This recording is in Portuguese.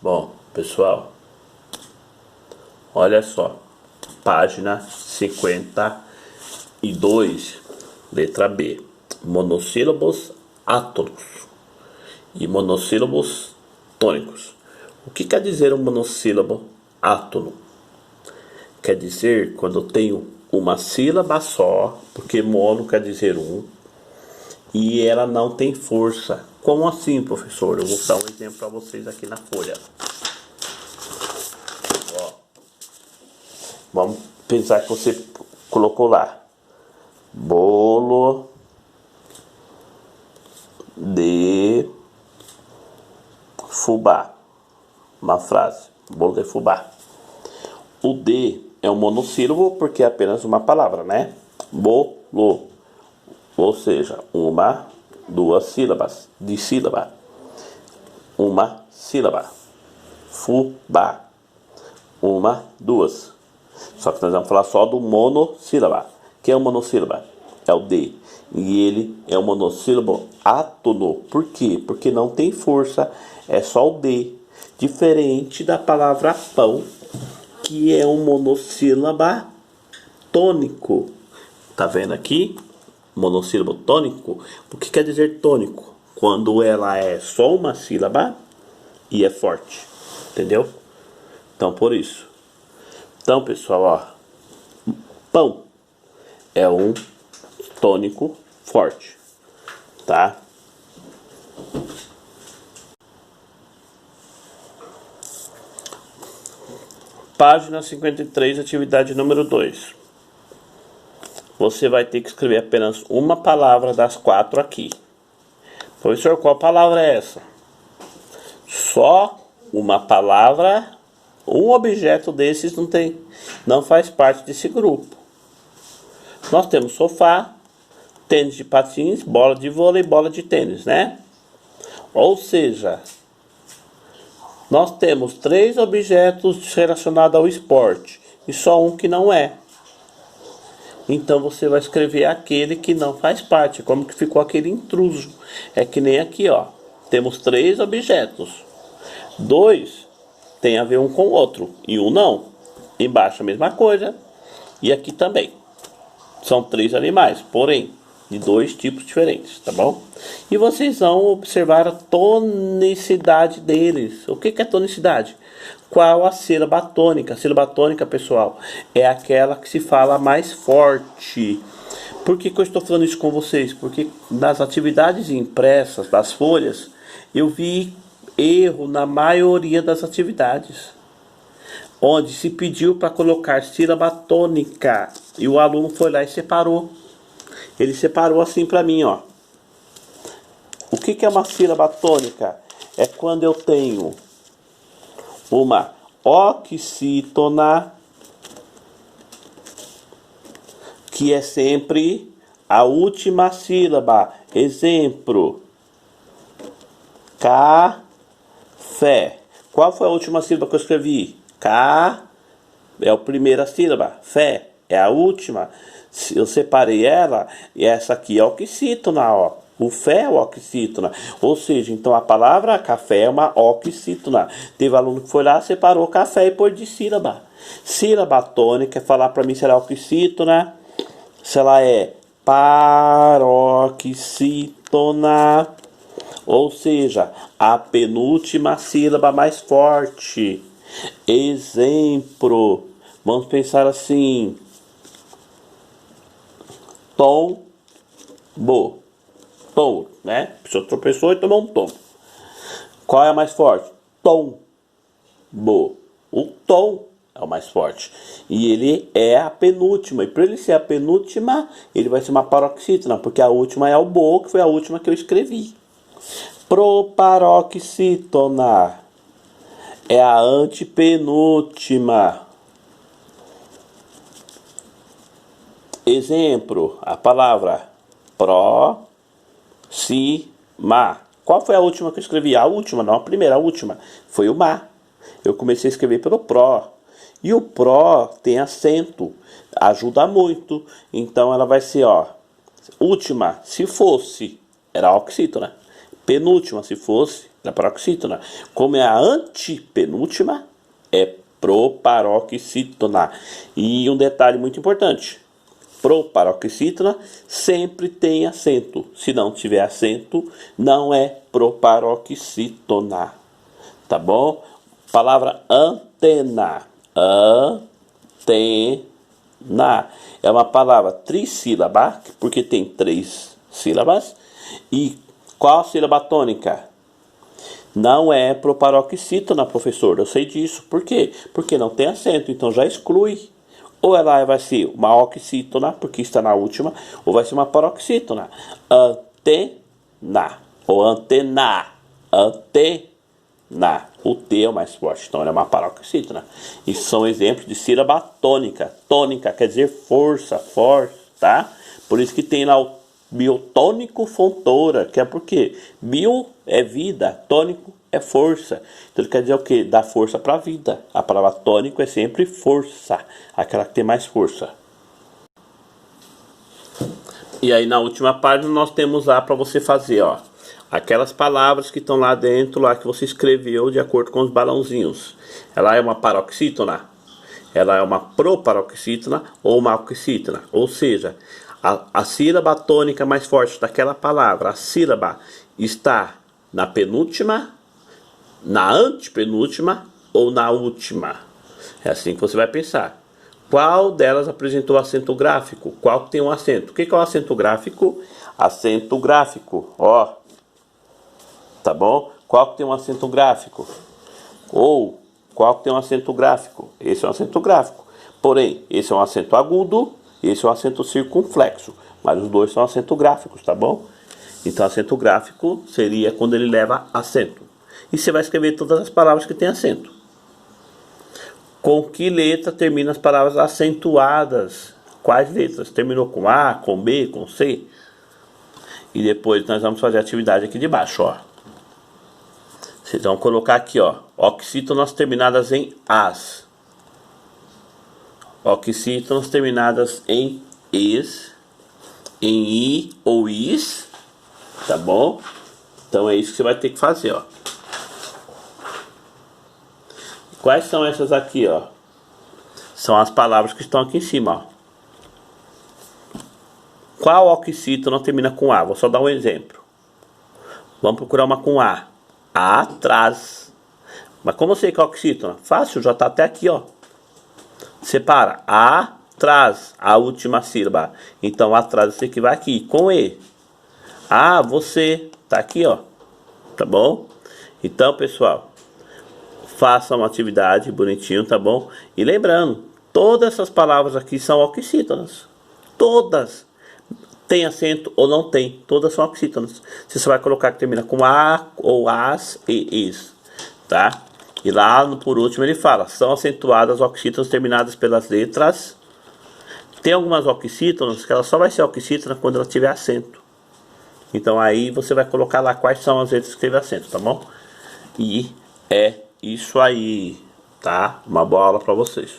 Bom, pessoal, olha só, página 52, letra B, monossílabos átonos e monossílabos tônicos. O que quer dizer um monossílabo átono? Quer dizer quando eu tenho uma sílaba só, porque mono quer dizer um, e ela não tem força. Como assim, professor? Eu vou dar um exemplo para vocês aqui na folha. Ó, vamos pensar que você colocou lá bolo de fubá. Uma frase, bolo de fubá. O D é um monossílabo porque é apenas uma palavra, né? Bolo, ou seja, uma, duas sílabas, de sílaba. Uma sílaba. Fubá, uma, duas. Só que nós vamos falar só do monossílaba. Que é o monossílaba? É o D. E ele é um monossílabo átono. Por quê? Porque não tem força, é só o D. Diferente da palavra pão, que é um monossílaba tônico. Tá vendo aqui? Monossílabo tônico. O que quer dizer tônico? Quando ela é só uma sílaba e é forte. Entendeu? Então, por isso. Então, pessoal, ó. Pão é um tônico forte. Tá? Página 53, atividade número 2. Você vai ter que escrever apenas uma palavra das 4 aqui. Professor, qual palavra é essa? Só uma palavra, um objeto desses não faz parte desse grupo. Nós temos sofá, tênis de patins, bola de vôlei, bola de tênis, né? Ou seja, nós temos 3 objetos relacionados ao esporte e só um que não é. Então você vai escrever aquele que não faz parte, como que ficou aquele intruso. É que nem aqui, ó. Temos 3 objetos. 2 tem a ver um com o outro e um não. Embaixo a mesma coisa e aqui também. São 3 animais, porém de 2 tipos diferentes, tá bom? E vocês vão observar a tonicidade deles. O que é tonicidade? Qual a sílaba tônica? A sílaba tônica, pessoal, é aquela que se fala mais forte. Por que eu estou falando isso com vocês? Porque nas atividades impressas das folhas, eu vi erro na maioria das atividades, onde se pediu para colocar sílaba tônica e o aluno foi lá e separou. Ele separou assim para mim, ó. O que é uma sílaba tônica? É quando eu tenho uma oxítona, que é sempre a última sílaba. Exemplo: café. Qual foi a última sílaba que eu escrevi? Ca é a primeira sílaba. Fé é a última. Eu separei ela e essa aqui é oxítona, ó. O fé é oxítona. Ou seja, então a palavra café é uma oxítona. Teve aluno que foi lá, separou café e pôs de sílaba. Sílaba tônica é falar para mim se ela é oxítona, se ela é paroxítona. Ou seja, a penúltima sílaba mais forte. Exemplo. Vamos pensar assim. Tombo. Tombo, né? A pessoa tropeçou e tomou um tombo. Qual é a mais forte? Tombo. O tom é o mais forte. E ele é a penúltima. E para ele ser a penúltima, ele vai ser uma paroxítona, porque a última é o bo, que foi a última que eu escrevi. Proparoxítona é a antepenúltima. Exemplo, a palavra próxima. Qual foi a última que eu escrevi? A última, não a primeira, a última. Foi o ma. Eu comecei a escrever pelo pró. E o pró tem acento. Ajuda muito. Então ela vai ser, ó. Última, se fosse, era oxítona. penúltima. Se fosse, era paroxítona. Como é a antepenúltima, é proparoxítona. E um detalhe muito importante: proparoxítona sempre tem acento. Se não tiver acento, não é proparoxítona. Tá bom? Palavra antena. Antena. É uma palavra trissílaba, porque tem 3 sílabas. E qual a sílaba tônica? Não é proparoxítona, professor. Eu sei disso. Por quê? Porque não tem acento, então já exclui. Ou ela vai ser uma oxítona, porque está na última, ou vai ser uma paroxítona. Antena. Ou antena. Antena. O T é o mais forte, então ela é uma paroxítona. Isso são exemplos de sílaba tônica. Tônica quer dizer força, força, tá? Por isso que tem lá o biotônico fontora, que é porque bio é vida, tônico é força. Então ele quer dizer o quê? Dá força para a vida. A palavra tônico é sempre força, aquela que tem mais força. E aí na última página nós temos lá para você fazer, ó, aquelas palavras que estão lá dentro, lá que você escreveu de acordo com os balãozinhos. Ela é uma paroxítona, ela é uma proparoxítona ou uma oxítona. Ou seja, a sílaba tônica mais forte daquela palavra, a sílaba está na penúltima, na antepenúltima ou na última. É assim que você vai pensar. Qual delas apresentou acento gráfico? Qual tem um acento? O que é o acento gráfico? Acento gráfico, ó. Tá bom? Qual que tem um acento gráfico? Ou qual que tem um acento gráfico? Esse é um acento gráfico. Porém, esse é um acento agudo, esse é um acento circunflexo. Mas os dois são acentos gráficos, tá bom? Então, acento gráfico seria quando ele leva acento. E você vai escrever todas as palavras que tem acento. Com que letra terminam as palavras acentuadas? Quais letras? Terminou com A, com B, com C? E depois nós vamos fazer a atividade aqui de baixo, ó. Vocês vão colocar aqui, ó, oxítonas terminadas em as. Oxítonas terminadas em es, em i ou is, tá bom? Então é isso que você vai ter que fazer, ó. Quais são essas aqui, ó? São as palavras que estão aqui em cima, ó. Qual oxítona termina com A? Vou só dar um exemplo. Vamos procurar uma com A. Atrás. Mas como eu sei que é oxítona? Fácil, já está até aqui, ó. Separa. Atrás, a última sílaba. Então, atrás você que vai aqui, com E. Ah, você. Tá aqui, ó. Tá bom? Então, pessoal, faça uma atividade bonitinho, tá bom? E lembrando, todas essas palavras aqui são oxítonas. Todas. Tem acento ou não tem, todas são oxítonas. Você só vai colocar que termina com A ou as e is, tá? E lá por último ele fala, são acentuadas oxítonas terminadas pelas letras. Tem algumas oxítonas que ela só vai ser oxítona quando ela tiver acento. Então aí você vai colocar lá quais são as letras que teve acento, tá bom? E é isso aí, tá? Uma boa aula para vocês.